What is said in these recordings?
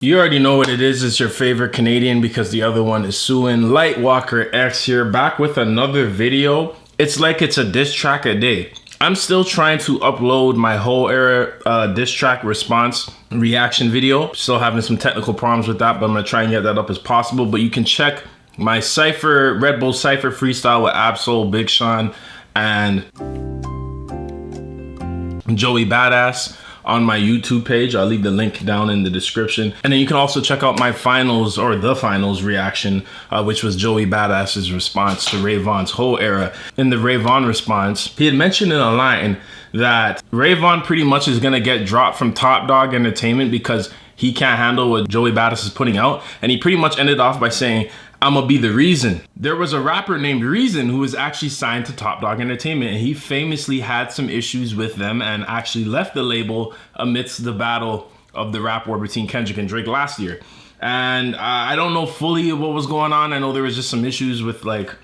You already know what it is. It's your favorite Canadian because the other one is suing. Lightwalker X here, back with another video. It's like it's a diss track a day. I'm still trying to upload my whole era diss track response reaction video. Still having some technical problems with that, but I'm gonna try and get that up as possible. But you can check my Cypher, Red Bull Cypher freestyle with Absol, Big Sean, and Joey Badass on my YouTube page. I'll leave the link down in the description. And then you can also check out my finals or the finals reaction, which was Joey Badass's response to Rayvon's whole era. In the Rayvon response, he had mentioned in a line that Rayvon pretty much is gonna get dropped from Top Dog Entertainment because he can't handle what Joey Badass is putting out. And he pretty much ended off by saying, "I'ma be the reason." There was a rapper named Reason who was actually signed to Top Dog Entertainment, and he famously had some issues with them and actually left the label amidst the battle of the rap war between Kendrick and Drake last year. And I don't know fully what was going on. I know there was just some issues with, like,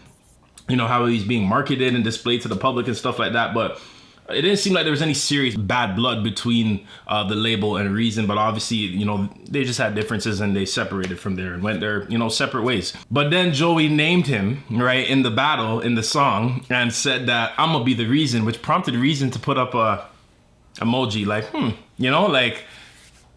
you know, how he's being marketed and displayed to the public and stuff like that, but it didn't seem like there was any serious bad blood between the label and Reason, but obviously, you know, they just had differences and they separated from there and went their, you know, separate ways. But then Joey named him, right, in the battle, in the song, and said that "I'm gonna be the reason," which prompted Reason to put up a emoji like, you know, like,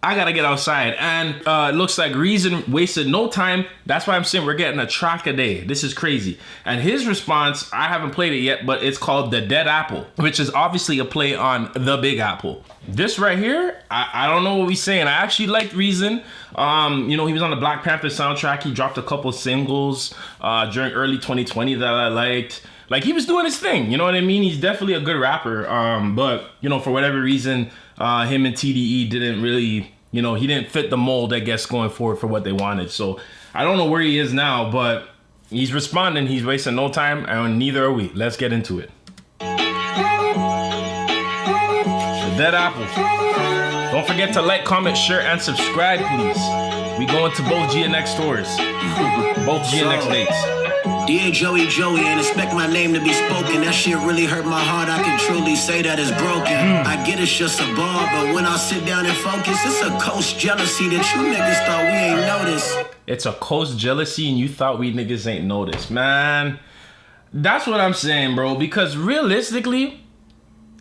I gotta get outside. And it looks like Reason wasted no time. That's why I'm saying we're getting a track a day. This is crazy. And his response, I haven't played it yet, but it's called The Dead Apple, which is obviously a play on The Big Apple. This right here, I don't know what he's saying. I actually liked Reason. You know, he was on the Black Panther soundtrack. He dropped a couple singles during early 2020 that I liked. Like, he was doing his thing, you know what I mean? He's definitely a good rapper, but, you know, for whatever reason, him and TDE didn't really, you know, he didn't fit the mold, I guess, going forward for what they wanted. So I don't know where he is now, but he's responding. He's wasting no time, and neither are we. Let's get into it. The Dead Apple. Don't forget to like, comment, share, and subscribe, please. We going to both GNX stores, both GNX dates. Dear Joey, ain't expect my name to be spoken. That shit really hurt my heart. I can truly say that it's broken. I get it's just a bar, but when I sit down and focus, it's a coast jealousy that you niggas thought we ain't noticed. It's a coast jealousy and you thought we niggas ain't noticed, man. That's what I'm saying, bro. Because realistically,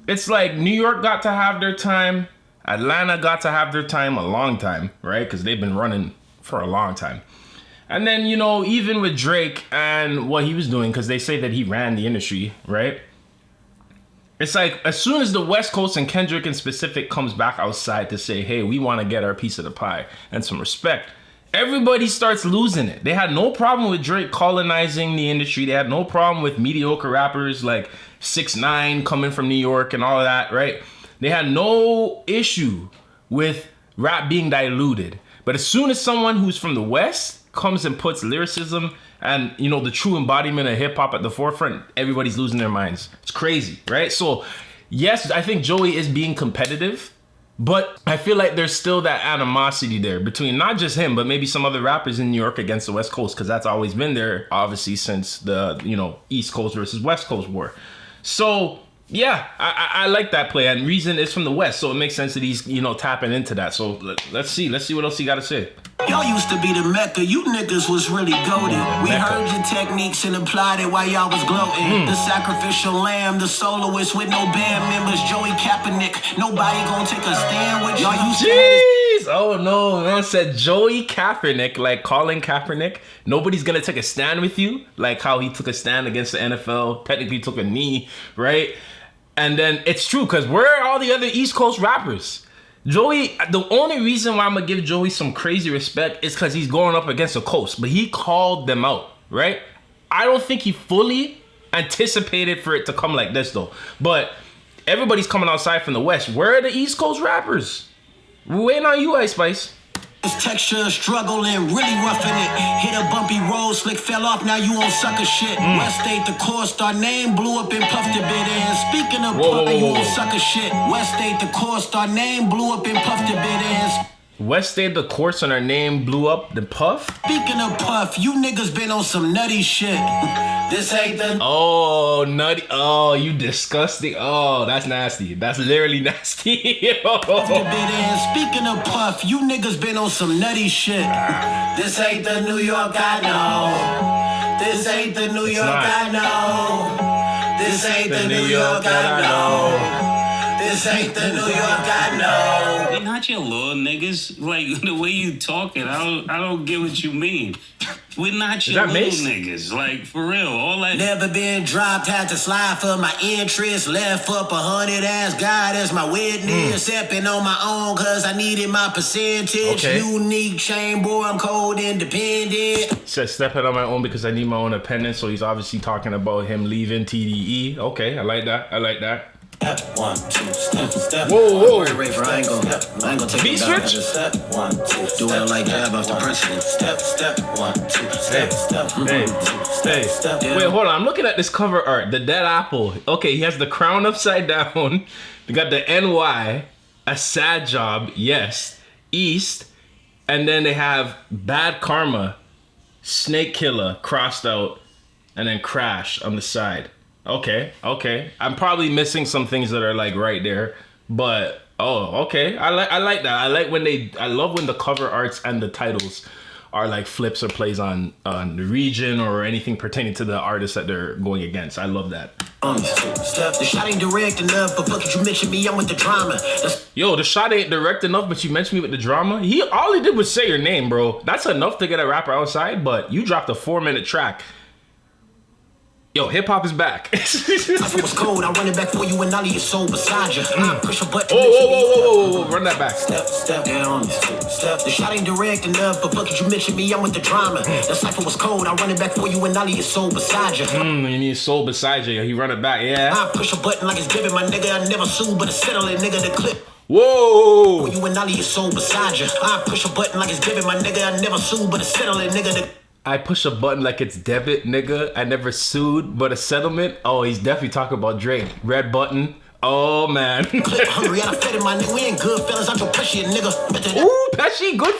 it's like New York got to have their time. Atlanta got to have their time a long time, right? Because they've been running for a long time. And then, you know, even with Drake and what he was doing, because they say that he ran the industry, right? It's like, as soon as the West Coast and Kendrick in specific comes back outside to say, hey, we want to get our piece of the pie and some respect, everybody starts losing it. They had no problem with Drake colonizing the industry. They had no problem with mediocre rappers like 6ix9ine coming from New York and all of that, right? They had no issue with rap being diluted. But as soon as someone who's from the West comes and puts lyricism and, you know, the true embodiment of hip hop at the forefront, everybody's losing their minds. It's crazy, right? So yes, I think Joey is being competitive, but I feel like there's still that animosity there between not just him, but maybe some other rappers in New York against the West Coast, because that's always been there, obviously, since the, you know, East Coast versus West Coast war. So yeah, I like that play, and Reason is from the West, so it makes sense that he's, you know, tapping into that. So let's see what else he got to say. Y'all used to be the Mecca, you niggas was really goated. We heard your techniques and applied it while y'all was gloating. The sacrificial lamb, the soloist with no band members, Joey Kaepernick. Nobody gonna take a stand with y'all. Jeez! Oh no, man said Joey Kaepernick, like Colin Kaepernick. Nobody's gonna take a stand with you, like how he took a stand against the NFL, technically took a knee, right? And then it's true, because where are all the other East Coast rappers? Joey, the only reason why I'm gonna give Joey some crazy respect is because he's going up against the coast, but he called them out, right? I don't think he fully anticipated for it to come like this though. But everybody's coming outside from the West. Where are the East Coast rappers? We're waiting on you, Ice Spice. It's texture, struggling, really roughing it. Hit a bumpy road, slick fell off, now you on sucker shit. West State, the course, our name blew up and puffed a bit. And speaking of puff, you on sucker shit. West State, the course, our name blew up and puffed a bit. And West stayed the course and our name blew up the Puff. Speaking of Puff, you niggas been on some nutty shit. This ain't the... Oh, nutty. Oh, you disgusting. Oh, that's nasty. That's literally nasty. Speaking of Puff, you niggas been on some nutty shit. This ain't the New York I know. This ain't the New York I know. This ain't the New York I know. This ain't the New York I know. They're not your little niggas. Like, the way you talking, I don't get what you mean. We're not your little niggas. Like, for real. All that. Never been dropped, had to slide for my interest. Left up 100, asked God as my witness. Stepping on my own, cause I needed my percentage. Okay. Unique chain, boy, I'm cold independent. Says stepping on my own because I need my own independence. So he's obviously talking about him leaving TDE. Okay, I like that. I like that. Step 1, 2, step. Whoa. Raver, I ain't gonna take Beat it down. switch? Step 1, 2. Do it like jab off the president. Step 1, 2, step. Hey. Wait, hold on. I'm looking at this cover art. The dead apple. Okay, he has the crown upside down. They got the NY, a sad job, yes, East, and then they have bad karma, snake killer crossed out, and then crash on the side. Okay. I'm probably missing some things that are like right there, but okay. I like that. I love when the cover arts and the titles are like flips or plays on the region or anything pertaining to the artist that they're going against. I love that. The shot ain't direct enough, but fuck it, you mention me, I'm with the drama. Yo, the shot ain't direct enough, but you mentioned me with the drama. All he did was say your name, bro. That's enough to get a rapper outside, but you dropped a 4-minute track. Yo, hip hop is back. If it was cold, I run it back for you and Ollie is so beside you. Push a button. Whoa, run that back. Step down. Step. The shot ain't direct enough, but fuck it, you mention me, I'm with the drama. The cipher was cold, I run it back for you and Ollie is so beside you. You need soul beside you. He run it back, yeah. I push a button like it's given, my nigga. I never sue, but it's settling, nigga. The clip. Whoa. You and Ollie is so beside you. I push a button like it's given, my nigga. I never sue, but it's settling, nigga. I push a button like it's debit, nigga. I never sued, but a settlement. Oh, he's definitely talking about Drake. Red button. Oh, man. Hungry, I fed him, my nigga. We ain't good fellas. I'm your Pesci, nigga. Ooh, Pesci, good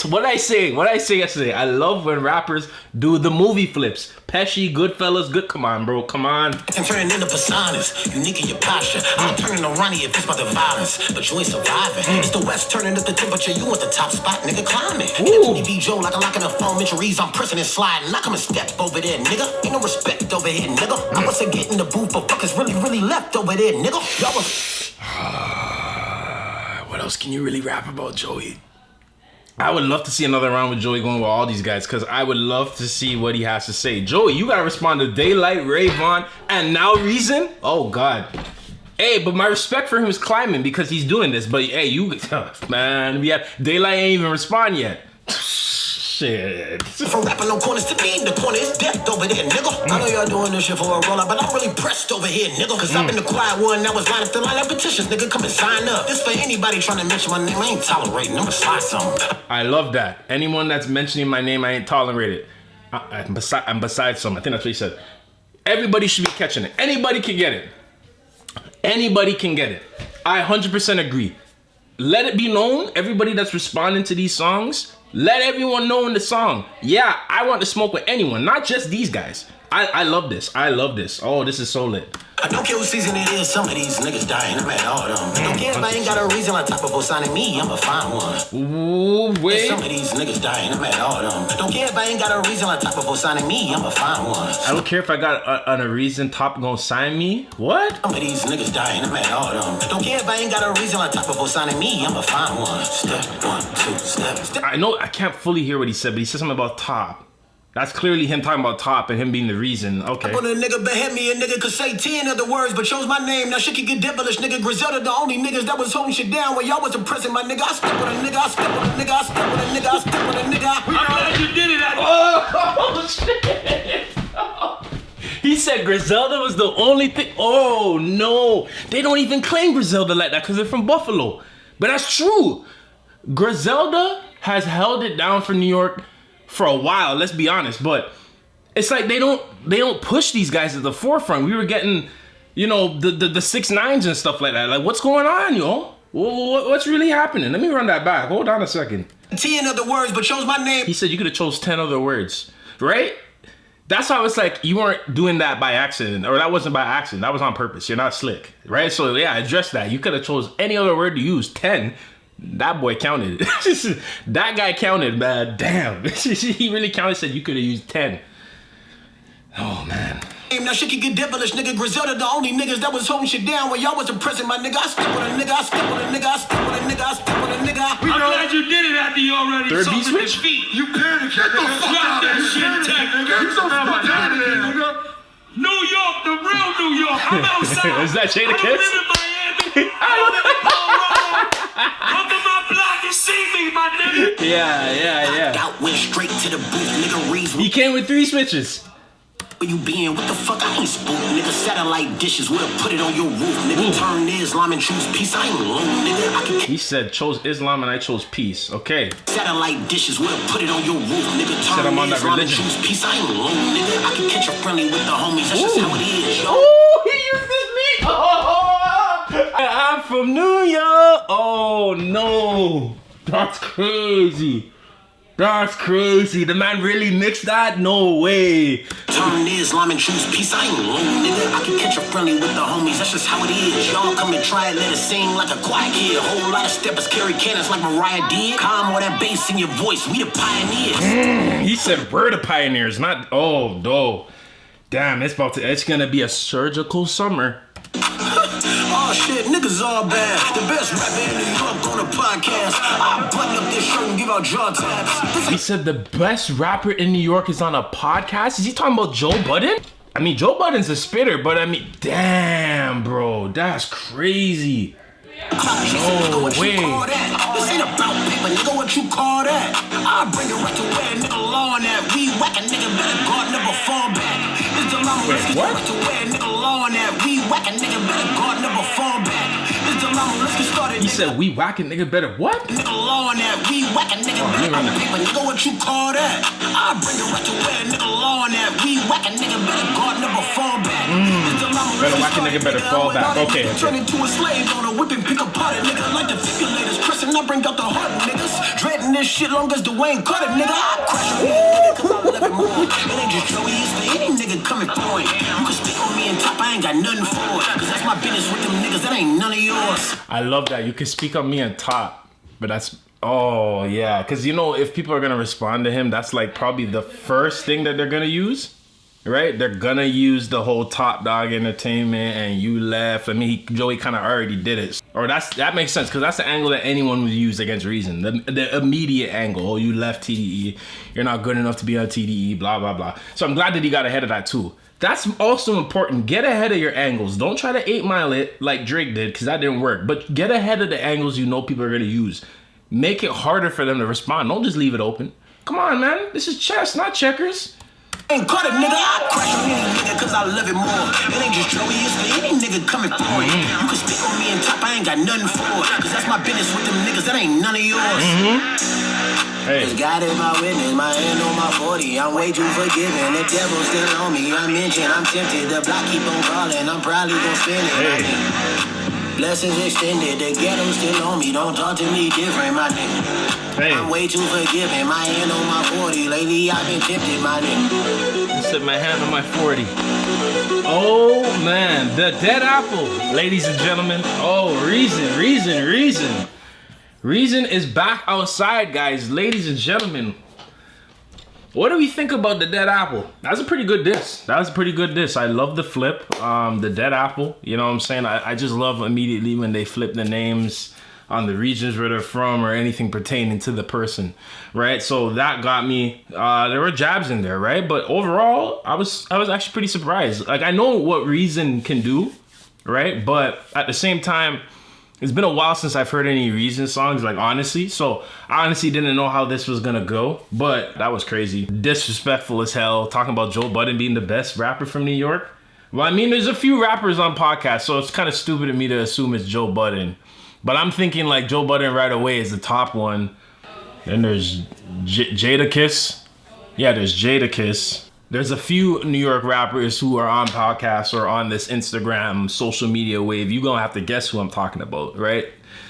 what I say yesterday. I love when rappers do the movie flips. Pesci, Goodfellas, good. Come on, bro. Come on. I'm turning into personas. Unique in your posture. I'm turning to Ronnie if it's about the violence. But you ain't surviving. It's the West turning up the temperature. You at the top spot, nigga. Climbing. Anthony V. Joe like a lock in the phone. Injuries. I'm pressing and sliding. I come and step over there, nigga. Ain't no respect over here, nigga. I wasn't getting the booth, but fuckers really left over there, nigga. Y'all was... What else can you really rap about, Joey? I would love to see another round with Joey going with all these guys because I would love to see what he has to say. Joey, you gotta respond to Daylight, Ray Vaughn, and now Reason. Oh God. Hey, but my respect for him is climbing because he's doing this. But hey, man, Daylight ain't even respond yet. Shit. From rapping no corners to me, the corner is death over there, nigga. I know y'all doing this shit for a roll-up, but I'm really pressed over here, nigga. Cause I've been the quiet one that was lining up the line of petitions, nigga. Come and sign up. This for anybody trying to mention my name. I ain't tolerating. I'm gonna slide something. I love that. Anyone that's mentioning my name, I ain't tolerated. I'm beside some. I think that's what he said. Everybody should be catching it. Anybody can get it. Anybody can get it. I 100% agree. Let it be known, everybody that's responding to these songs, let everyone know in the song. Yeah, I want to smoke with anyone, not just these guys. I love this. I love this. Oh, this is so lit. I don't care what season it is, some of these niggas dying, I'm at all them. Don't care if I ain't got a reason on top of signing me, I'ma find one. Ooh, wait. Some of these niggas dying, I'm at all them. Don't care if I ain't got a reason on top of signing me, I'ma find one. I don't care if I got a reason Top gonna sign me. What? Some of these niggas dying, I'm at all them. Don't care if I ain't got a reason on top of signing me, I'ma find one. Step 1, 2, step. I know I can't fully hear what he said, but he said something about Top. That's clearly him talking about Top and him being the reason. Okay. I'm on a nigga behead me, a nigga could say 10 other words, but chose my name. Now shit can get devilish, nigga. Griselda, the only niggas that was holding shit down when y'all wasn't present, my nigga. I step with a nigga, I step with a nigga, I step with a nigga, I step with a nigga. I'm glad you did it. Oh, shit. He said Griselda was the only thing. Oh, no. They don't even claim Griselda like that because they're from Buffalo. But that's true. Griselda has held it down for New York for a while, let's be honest, but it's like they don't push these guys at the forefront. We were getting, the 6ix9ines and stuff like that. Like, what's going on, yo? What's really happening? Let me run that back. Hold on a second. 10 other words, but chose my name. He said you could have chose 10 other words, right? That's how it's like you weren't doing that by accident, or that wasn't by accident. That was on purpose. You're not slick, right? So yeah, address that. You could have chose any other word to use. 10. That boy counted. That guy counted, man. Damn. He really counted. Said you could have used 10. Oh man. Now shit can get devilish, nigga. Griselda, the only niggas that was holding shit down when y'all wasn't present, my nigga. I step with a nigga, I step with a nigga, I step with a nigga, I step with a nigga. I'm glad you did it after you already Third beat salted switch? his feet. You panicked. Get the fuck Drop out that of shit, here, Tech. nigga. Get the fuck out of here, nigga. New York, the real New York. I'm outside. Is that Jada I don't Kiss? live in Miami. I don't live in Colorado. Come to my block and see me, my nigga. Yeah. Out, went straight to the booth, nigga. Reads He came with 3 switches. where you been? What the fuck? I ain't spook, nigga. Satellite dishes, would've put it on your roof, nigga. Turn Islam and choose peace. I ain't alone, nigga. I can He said chose Islam and I chose peace. Okay. satellite dishes, would've put it on your roof, nigga. Said I'm Turn on that Islam and religion. choose peace. I ain't alone, nigga. I can catch a friendly with the homies. That's just how it is, yo. Oh, he used this beat. Oh, I'm from New York. Oh no, that's crazy. That's crazy. The man really mixed that? No way. Turn Islam and choose peace. I ain't alone, nigga. I can catch a friendly with the homies. That's just how it is. Y'all come and try it, let it sing like a quiet kid. Whole lot of steppers carry cannons like Mariah did. Calm all that bass in your voice. We the pioneers. He said we're the pioneers, not oh no. Damn, it's gonna be a surgical summer. Oh shit, niggas all bad. The best rapper in New York on a podcast. I button up this shirt and give out jaw taps. He said the best rapper in New York is on a podcast. Is he talking about Joe Budden? I mean, Joe Budden's a spitter, but I mean, damn, bro, that's crazy. No way. This ain't about paper, nigga. What you call that? I bring it right to where nigga law on that. We whack a nigga better guard, never fall back. It's the llama let's get what? right to where nigga law on that. We whack a nigga better guard, never fall back. It's the llama let's get started. He said we whack a nigga better what? Nigga law on that. We whack a nigga better on paper, nigga. What you call that? I bring it right to where nigga law on that. We whack a nigga better guard, never fall back. It's the llama Better whack a nigga better fall back. Okay. Turn into a slave on a whip and pick apart a nigga like defibrillators. Pressing, I bring out the heart, niggas. Dreading this shit long as Dwayne Carter, nigga. I crash on you, nigga, cause I love it more. It ain't just Joey, it's for any nigga coming for it. You can speak on me and top, I ain't got nothing for it. Cause that's my business with them niggas, that ain't none of yours. I love that. You can speak on me and top, but that's oh yeah, because you know if people are gonna respond to him, that's like probably the first thing that they're gonna use, right? They're gonna use the whole Top Dog Entertainment and you left. I mean, Joey kind of already did it, or that makes sense because that's the angle that anyone would use against Reason. The immediate angle. Oh, you left TDE. You're not good enough to be on TDE. Blah blah blah. So I'm glad that he got ahead of that too. That's also important. Get ahead of your angles. Don't try to 8 Mile it like Drake did because that didn't work. But get ahead of the angles you know people are going to use. Make it harder for them to respond. Don't just leave it open. Come on, man. This is chess, not checkers. Ain't caught it, nigga. I crash on any nigga cause I love it more. It ain't just Joey, it's for any nigga coming for it. You can speak on me and top, I ain't got nothing for it. Cause that's my business with them niggas, that ain't none of yours. Hey. This God is my witness, my hand on my 40. I'm way too forgiving, the devil's still on me. I mentioned I'm tempted, the block keep on calling. I'm probably gon' spin it. Hey. Blessings extended, the ghetto's still on me. Don't talk to me different, my nigga. Hey. I'm way too forgiving, my hand on my 40. Lately I've been tempted, my nigga. I set my hand on my 40. Oh man, the dead apple, ladies and gentlemen. Oh, Reason. Reason is back outside, guys. Ladies and gentlemen, what do we think about the dead apple? That's a pretty good diss. I love the flip, the dead apple. You know what I'm saying? I just love immediately when they flip the names on the regions where they're from or anything pertaining to the person, right? So that got me. There were jabs in there, right? But overall, I was actually pretty surprised. Like I know what Reason can do, right? But at the same time, it's been a while since I've heard any Reason songs, like honestly. So I honestly didn't know how this was gonna go, but that was crazy. Disrespectful as hell, talking about Joe Budden being the best rapper from New York. Well, I mean, there's a few rappers on podcasts, so it's kind of stupid of me to assume it's Joe Budden. But I'm thinking like Joe Budden right away is the top one. Then there's Jada Kiss. Yeah, there's Jada Kiss. There's a few New York rappers who are on podcasts or on this Instagram social media wave. You're going to have to guess who I'm talking about, right?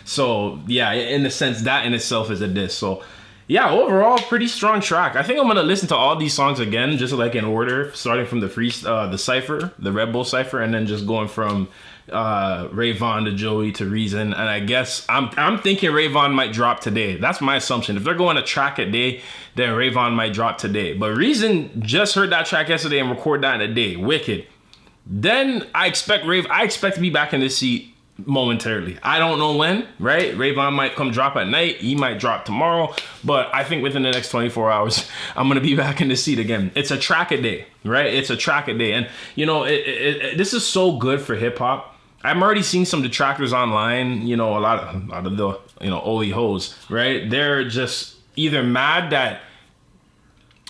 So yeah, in the sense that in itself is a diss. So yeah, overall pretty strong track. I think I'm gonna listen to all these songs again, just like in order, starting from the cipher, the Red Bull cipher, and then just going from Ray Vaughn to Joey to Reason. And I guess I'm thinking Ray Vaughn might drop today. That's my assumption. If they're going a track a day, then Ray Vaughn might drop today. But Reason just heard that track yesterday and record that in a day. Wicked. Then I expect to be back in this seat momentarily. I don't know when, right? Ray Vaughn might come drop at night. He might drop tomorrow. But I think within the next 24 hours, I'm going to be back in the seat again. It's a track a day, right? It's a track a day. And, you know, this is so good for hip hop. I'm already seeing some detractors online, you know, a lot of the, you know, OE hoes, right? They're just either mad at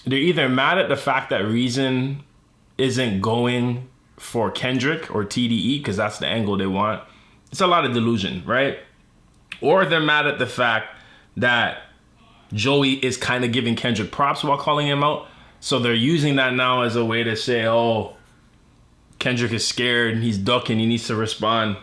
the fact that Reason isn't going for Kendrick or TDE because that's the angle they want. It's a lot of delusion, right? Or they're mad at the fact that Joey is kind of giving Kendrick props while calling him out. So they're using that now as a way to say, oh, Kendrick is scared, he's ducking, he needs to respond.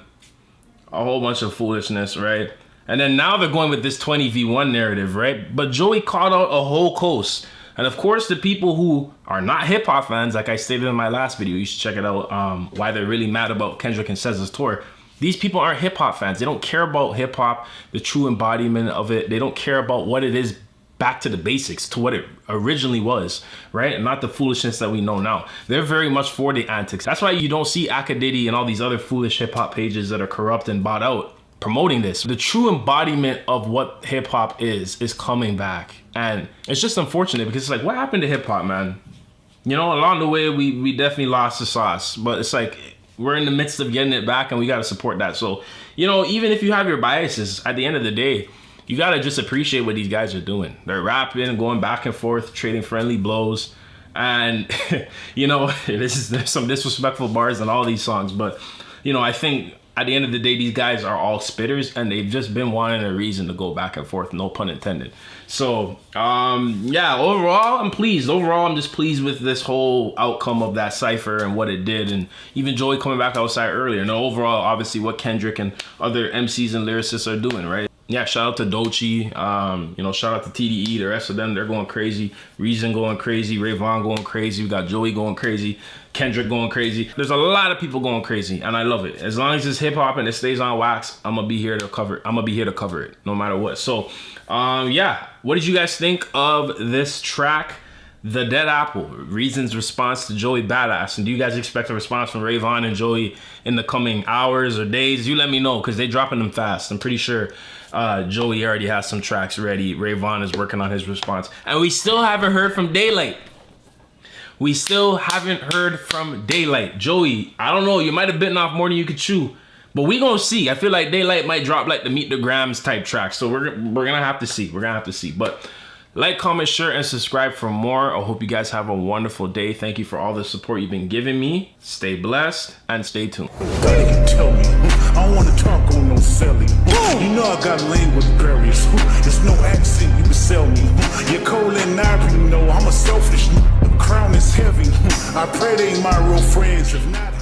A whole bunch of foolishness, right? And then now they're going with this 20v1 narrative, right? But Joey called out a whole coast. And of course, the people who are not hip hop fans, like I stated in my last video, you should check it out, why they're really mad about Kendrick and SZA's tour. These people aren't hip hop fans. They don't care about hip hop, the true embodiment of it. They don't care about what it is back to the basics, to what it originally was, right? And not the foolishness that we know now. They're very much for the antics. That's why you don't see Akadidi and all these other foolish hip hop pages that are corrupt and bought out promoting this. The true embodiment of what hip hop is coming back. And it's just unfortunate because it's like, what happened to hip hop, man? You know, along the way, we definitely lost the sauce, but it's like, we're in the midst of getting it back and we got to support that. So, you know, even if you have your biases, at the end of the day, you got to just appreciate what these guys are doing. They're rapping, going back and forth, trading friendly blows. And, you know, there's some disrespectful bars in all these songs. But, you know, I think at the end of the day, these guys are all spitters and they've just been wanting a reason to go back and forth, no pun intended. So, yeah, overall, I'm pleased. Overall, I'm just pleased with this whole outcome of that cipher and what it did. And even Joey coming back outside earlier. And overall, obviously, what Kendrick and other MCs and lyricists are doing, right? Yeah, shout out to Doechii, you know, shout out to TDE, the rest of them, they're going crazy. Reason going crazy, Ray Vaughn going crazy, we got Joey going crazy, Kendrick going crazy. There's a lot of people going crazy, and I love it. As long as it's hip hop and it stays on wax, I'm gonna be here to cover it, no matter what. So, yeah, what did you guys think of this track, The Dead Apple, Reason's response to Joey Badass? And do you guys expect a response from Ray Vaughn and Joey in the coming hours or days? You let me know, because they're dropping them fast. I'm pretty sure Joey already has some tracks ready. Ray Vaughn is working on his response. And we still haven't heard from Daylight. Joey, I don't know, you might have bitten off more than you could chew. But we gonna see. I feel like Daylight might drop like the Meet the Grams type track. So we're gonna have to see. But like, comment, share, and subscribe for more. I hope you guys have a wonderful day. Thank you for all the support you've been giving me. Stay blessed and stay tuned. Tell me, I don't wanna talk on no selling. You know I got language barriers. There's no accent you can sell me. You're cold and ivory, you know I'm a selfish. The crown is heavy. I pray they ain't my real friends. If not,